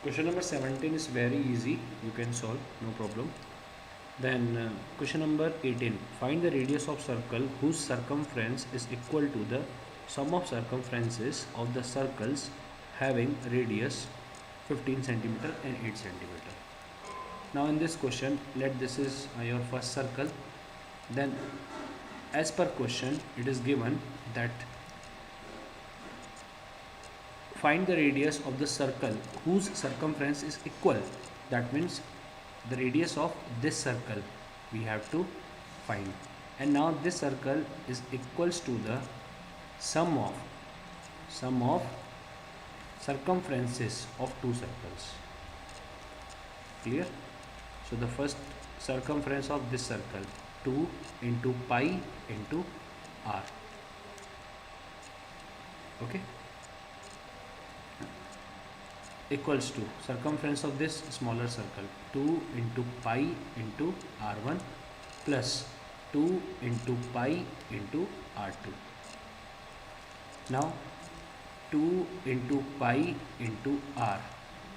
Question number 17 is very easy. You can solve, no problem. Then question number 18. Find the radius of circle whose circumference is equal to the sum of circumferences of the circles having radius 15 centimeter and 8 centimeter. Now in this question, let this is your first circle. Then as per question, it is given that find the radius of the circle whose circumference is equal. That means the radius of this circle we have to find. And now this circle is equals to the sum of circumferences of two circles. Clear? So the first circumference of this circle 2 into pi into r. Okay, equals to circumference of this smaller circle 2 into pi into r1 plus 2 into pi into r2. Now 2 into pi into r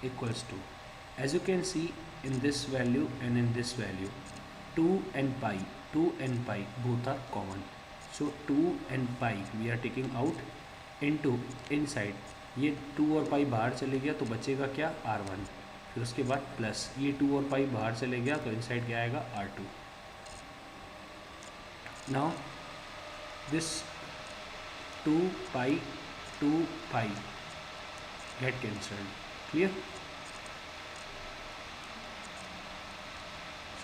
equals to, as you can see in this value and in this value, 2 and pi both are common. So 2 and pi we are taking out into inside. ये 2 और पाई बाहर चले गया तो बचेगा क्या r1, फिर उसके बाद प्लस ये 2 और पाई बाहर चले गया तो इनसाइड क्या आएगा r2. Now this 2 pi get cancelled. Clear?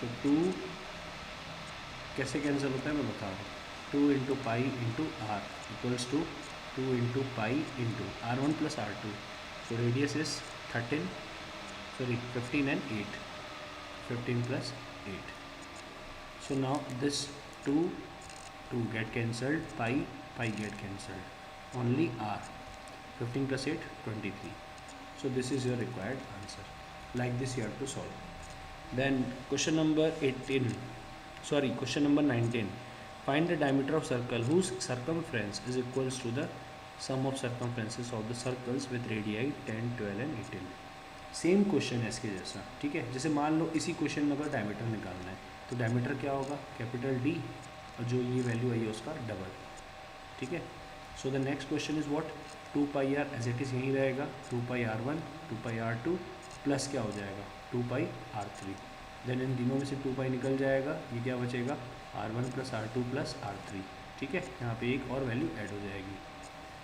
So 2 कैसे कैंसिल होता है मैं बता रहा हूँ. 2 into pi into r equals to 2 into pi into r1 plus r2. So radius is 15 and 8. 15 plus 8. So now this 2 get cancelled, pi get cancelled. Only r. 15 plus 8, 23. So this is your required answer. Like this you have to solve. Then question number 19. Find the diameter of circle whose circumference is equals to the sum of circumferences of the circles with radii 10, 12 and 18. Same question है इसके जैसा. ठीक है, जैसे मान लो इसी question में अगर डायमीटर निकालना है तो डायमीटर क्या होगा, कैपिटल डी, और जो ये वैल्यू आई है उसका डबल. ठीक है. So the next question is what, 2 pi r as it is यहीं रहेगा, 2 पाई r1 2 पाई r2 प्लस क्या हो जाएगा 2 पाई r3. देन इन दिनों में से 2 पाई निकल जाएगा, ये क्या बचेगा r1 plus r2 plus r3. ठीक है, यहाँ पे एक और वैल्यू ऐड हो जाएगी.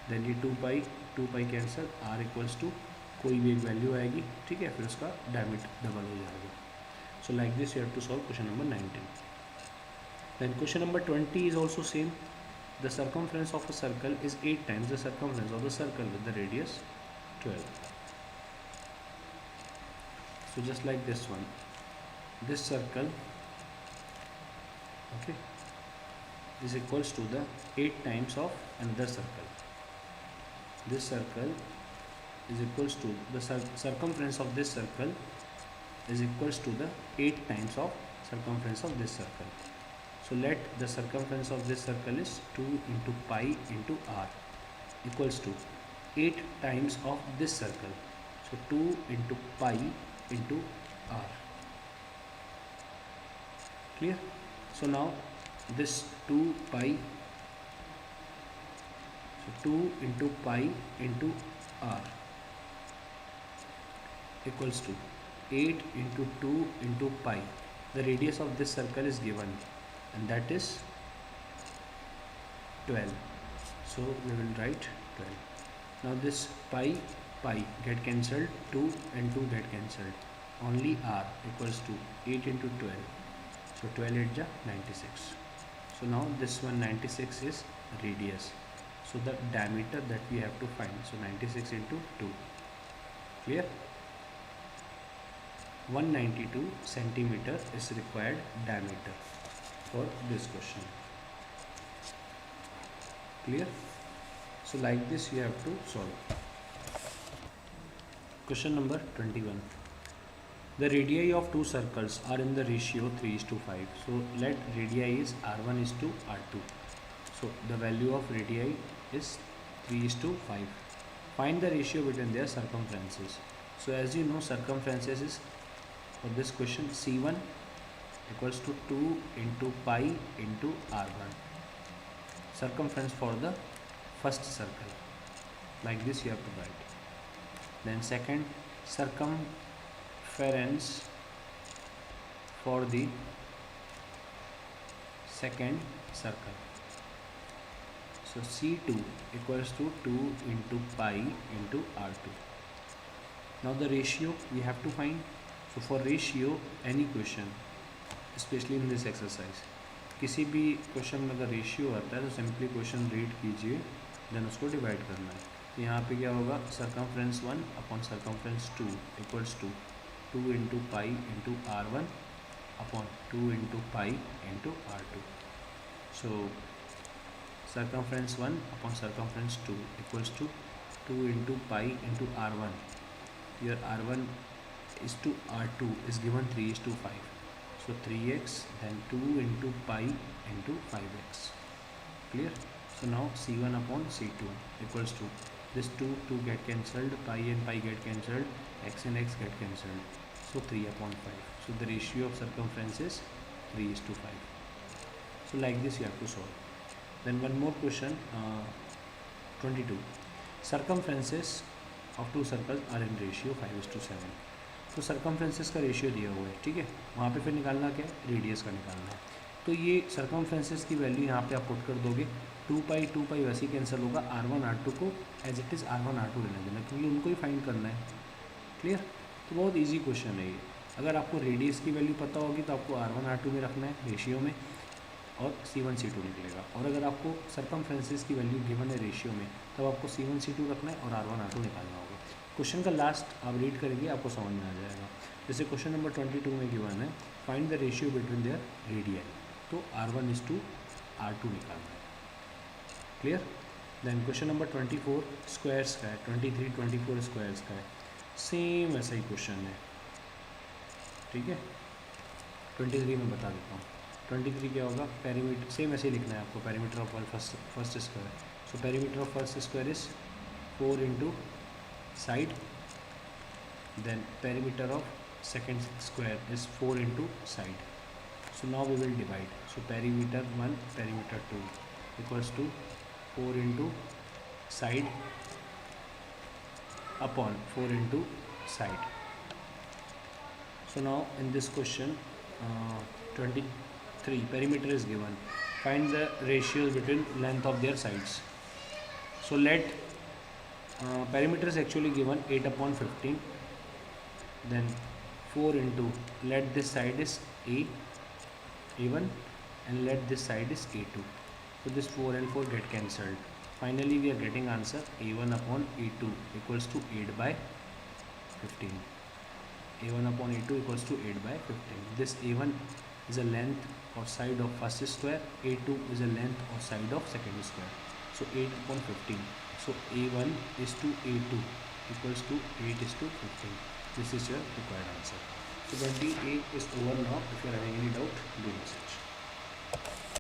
देन ये 2 pi cancel, r equals to कोई भी एक वैल्यू आएगी. ठीक है, फिर उसका डायमीटर डबल हो जाएगा. So like this you have to solve question number 19. Then question number 20 is also same. The circumference of a circle is 8 times the circumference of the circle with the radius 12. So just like this one, this circle, okay, is equals to the 8 times of another circle. This circle is equals to the circumference of this circle is equals to the 8 times of circumference of this circle. So let the circumference of this circle is 2 into pi into r equals to 8 times of this circle. So 2 into pi into r. Clear? So now this 2 pi, so 2 into pi into r equals to 8 into 2 into pi. The radius of this circle is given and that is 12. So we will write 12. Now this pi get cancelled, 2 and 2 get cancelled, only r equals to 8 into 12. So 12 8 ja 96. So now this one 96 is radius. So the diameter that we have to find, so 96 into 2. Clear? 192 centimeter is required diameter for this question. Clear? So like this you have to solve. Question number 21. The radii of two circles are in the ratio 3:5. So let radii is r1 is to r2. So the value of radii is 3:5. Find the ratio between their circumferences. So as you know, circumferences is for this question C1 equals to 2 into pi into r1. Circumference for the first circle, like this you have to write. Then second, circumference for the second circle. So C2 equals to 2 into pi into r2. Now the ratio we have to find. So for ratio, any question, especially in this exercise, किसी भी question में अगर ratio आता है तो simply question read कीजिए, then उसको divide करना है. तो यहाँ पे क्या होगा, circumference 1 upon circumference 2 equals to 2 into pi into r1 upon 2 into pi into r2. So circumference 1 upon circumference 2 equals to 2 into pi into r1. Here r1 is to r2 is given 3 is to 5. So 3x then 2 into pi into 5x. Clear? So now c1 upon c2 equals to this 2 get cancelled, pi and pi get cancelled, x and x get cancelled. So 3 upon 5. So the ratio of circumference is 3 is to 5. So like this you have to solve. Then one more question, 22. Circumferences of two circles are in ratio 5:7. तो circumferences का ratio दिया हुआ है, ठीक है. वहाँ पे फिर निकालना क्या है, रेडियस का निकालना है. तो ये सर्कमफ्रेंसेस की वैल्यू यहाँ पे आप पुट कर दोगे. 2 पाई वैसे ही कैंसिल होगा. r1 r2 को as it is r1 r2 लेना देना, क्योंकि उनको ही फाइंड करना है. क्लियर? तो बहुत ईजी क्वेश्चन है ये. अगर आपको रेडियस की वैल्यू पता होगी तो आपको r1 r2 में रखना है रेशियो में, और C1 C2 निकलेगा. और अगर आपको सर्कमफ्रेंसेस की वैल्यू गिवन है रेशियो में, तब आपको C1 C2 रखना है और R1 R2 निकालना होगा. क्वेश्चन का लास्ट आप रीड करेंगे, आपको समझ में आ जाएगा. जैसे क्वेश्चन नंबर 22 में गिवन है, find the ratio between their radii. तो R1 is to R2 निकालना है. Clear? Then question number 24 squares का है, 23 24 स्क्वायर्स का है. सेम ऐसा ही क्वेश्चन है, ठीक है. 23 में बता देता हूँ. 23 क्या होगा, पेरीमीटर सेम ऐसे ही लिखना है आपको. Perimeter of first square. So perimeter of first square is 4 into side. Then perimeter of second square is 4 into side. So now we will divide. So perimeter 1 perimeter 2 equals to 4 into side upon 4 into side. So now in this question 23 perimeter is given. Find the ratios between length of their sides. So let perimeter is actually given 8 upon 15. Then 4 into, let this side is A1 and let this side is A2. So this 4 and 4 get cancelled. Finally we are getting answer A1 upon A2 equals to 8 by 15. A1 upon A2 equals to 8 by 15. This A1 is a length or side of first square, A2 is a length or side of second square. So 8 upon 15. So A1 is to A2 equals to 8 is to 15. This is your required answer. So 28 is over now. If you are having any doubt, do research.